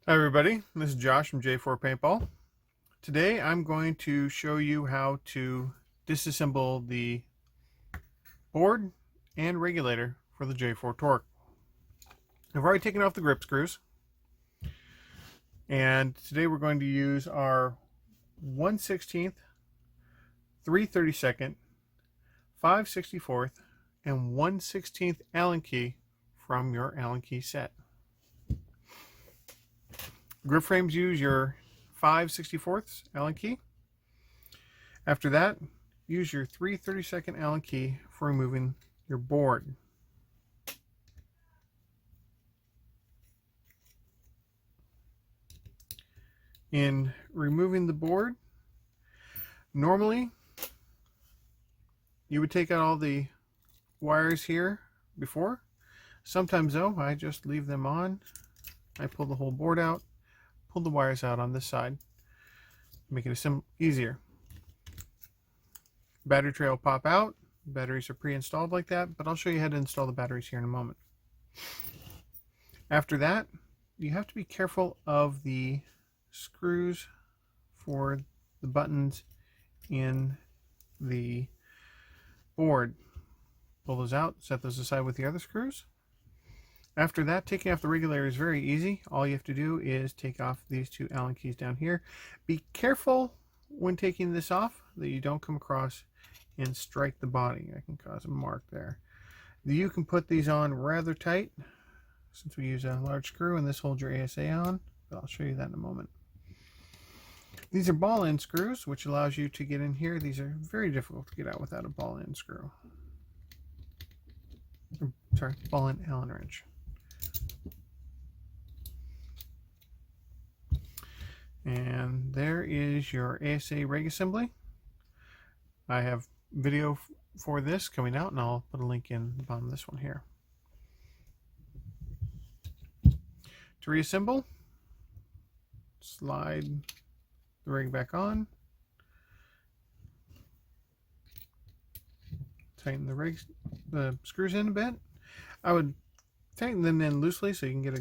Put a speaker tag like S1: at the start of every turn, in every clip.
S1: Hi everybody, this is Josh from J4 Paintball. Today I'm going to show you how to disassemble the board and regulator for the J4 Torque. I've already taken off the grip screws, and today we're going to use our 1/16, 3/32, 5/64, and 1/16 Allen key from your Allen key set. Grip frames use your 5/64 Allen key. After that, use your 3/32 Allen key for removing your board. In removing the board, normally you would take out all the wires here before. Sometimes though, I just leave them on. I pull the whole board out, pull the wires out on this side, make it easier. Battery tray will pop out. Batteries are pre-installed like that, but I'll show you how to install the batteries here in a moment. After that, you have to be careful of the screws for the buttons in the board. Pull those out, set those aside with the other screws. After that, taking off the regulator is very easy. All you have to do is take off these two Allen keys down here. Be careful when taking this off that you don't come across and strike the body. That can cause a mark there. You can put these on rather tight since we use a large screw, and this holds your ASA on, but I'll show you that in a moment. These are ball end screws, which allows you to get in here. These are very difficult to get out without a ball end screw. Sorry, ball end Allen wrench. And there is your ASA reg assembly. I have video for this coming out, and I'll put a link in the bottom of this one here. To reassemble, slide the rig back on, tighten the screws in a bit. I would tighten them in loosely so you can get a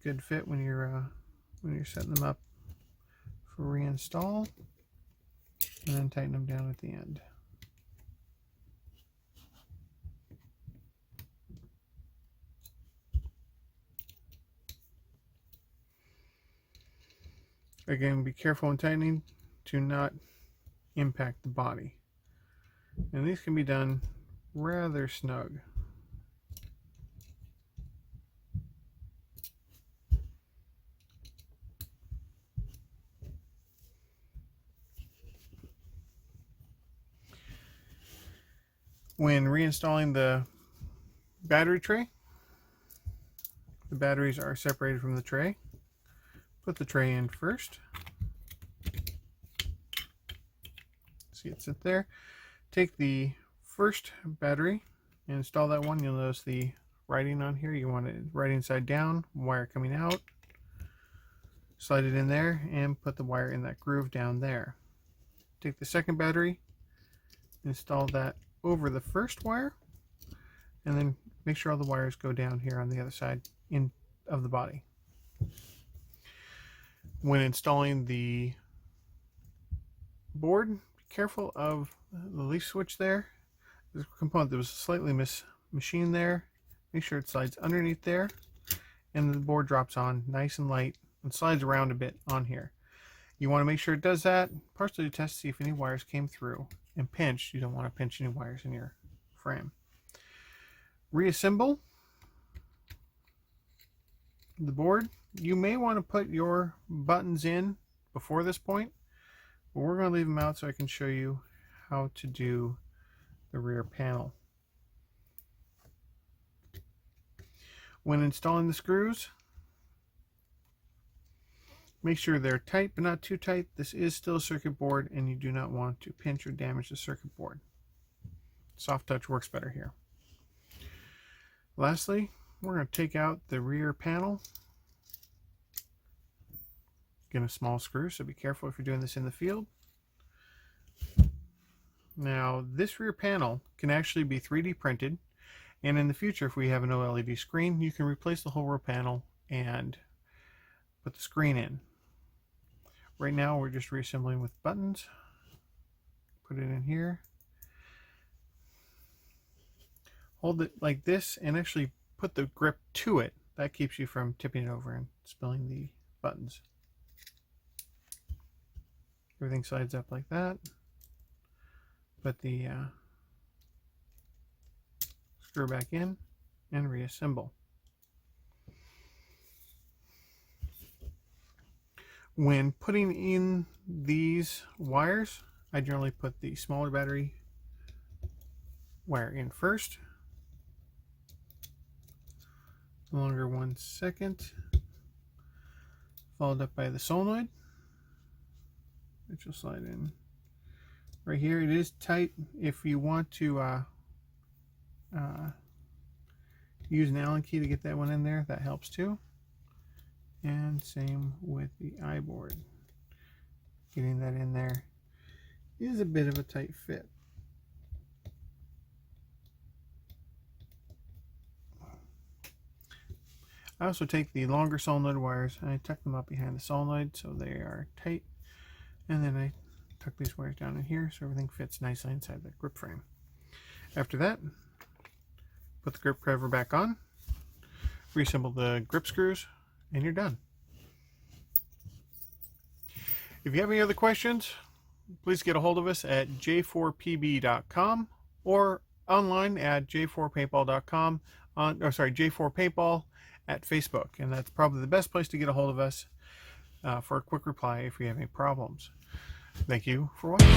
S1: good fit when you're setting them up for reinstall, and then tighten them down at the end. Again, be careful when tightening to not impact the body. And these can be done rather snug. When reinstalling the battery tray, the batteries are separated from the tray. Put the tray in first. See it sit there. Take the first battery and install that one. You'll notice the writing on here. You want it writing side down, wire coming out. Slide it in there and put the wire in that groove down there. Take the second battery, install that over the first wire, and then make sure all the wires go down here on the other side of the body. When installing the board, be careful of the leaf switch there. There's a component that was slightly machined there. Make sure it slides underneath there, and the board drops on nice and light and slides around a bit on here. You want to make sure it does that, partially to test to see if any wires came through. And pinch, you don't want to pinch any wires in your frame. Reassemble the board. You may want to put your buttons in before this point, but we're going to leave them out so I can show you how to do the rear panel. When installing the screws, make sure they're tight but not too tight. This is still a circuit board, and you do not want to pinch or damage the circuit board. Soft touch works better here. Lastly, we're going to take out the rear panel. Again, a small screw, so be careful if you're doing this in the field. Now, this rear panel can actually be 3D printed, and in the future, if we have an OLED screen, you can replace the whole rear panel and put the screen in. Right now we're just reassembling with buttons. Put it in here. Hold it like this and actually put the grip to it. That keeps you from tipping it over and spilling the buttons. Everything slides up like that. Put the screw back in and reassemble. When putting in these wires, I generally put the smaller battery wire in first. No longer 1 second. Followed up by the solenoid, which will slide in right here. It is tight. If you want to use an Allen key to get that one in there, that helps too. And same with the eye board. Getting that in there is a bit of a tight fit. I also take the longer solenoid wires and I tuck them up behind the solenoid so they are tight. And then I tuck these wires down in here so everything fits nicely inside the grip frame. After that, put the grip cover back on, reassemble the grip screws, and you're done. If you have any other questions, please get a hold of us at j4pb.com or online at j4paintball.com, j4paintball at Facebook, and that's probably the best place to get a hold of us for a quick reply if you have any problems. Thank you for watching.